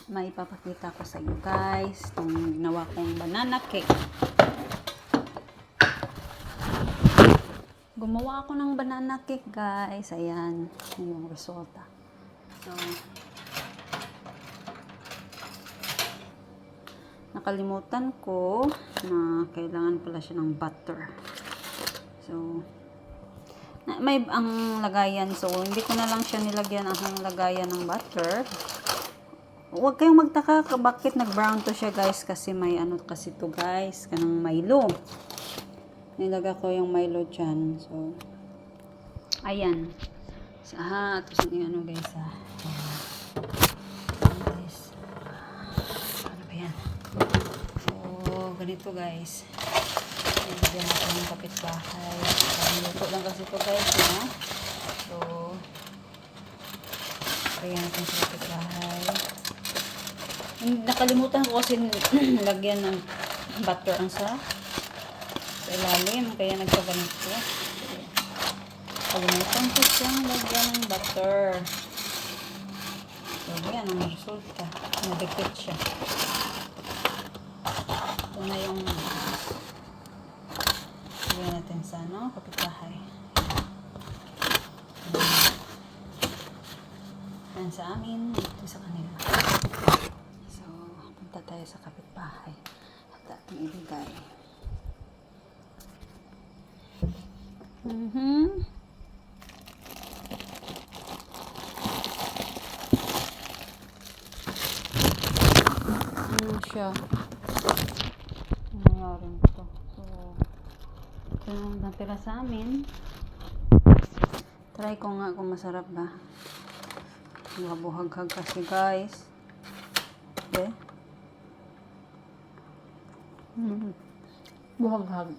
may ipapakita ko sa inyo guys itong ginawa kong banana cake. Gumawa ako ng banana cake guys. Ayan yung resulta. So nakalimutan ko na kailangan pala siya ng butter. So may ang lagayan, so hindi ko na lang siya nilagyan ang lagayan ng butter. Huwag kayong magtaka bakit nag-brown to siya guys, kasi may ano kasi to guys, kanang Milo. Nilagay ko yung Milo dyan. So ayan. So, tapos yung ano guys guys. Ano ba yan? So ganito guys. Nilagyan natin ng kapitbahay. Luto lang kasi ito guys, no? So kaya natin sa kapitbahay. Nakalimutan ko kasi lagyan ng butter ang sa ilalim, kaya nagkaganito. Nakalimutan ko siyang lagyan ng butter. So yan ang resulta. Nadikit siya. Ito na yung lagyan natin sa kapitbahay. Yan sa amin, ito sa kanila. So punta tayo sa kapitbahay at ating ibigay. Ano siya? Nangyari ito. So ito yung natira sa amin. Try ko nga kung masarap ba. Buhag-hag kasi guys. Okay. Buhag-hag.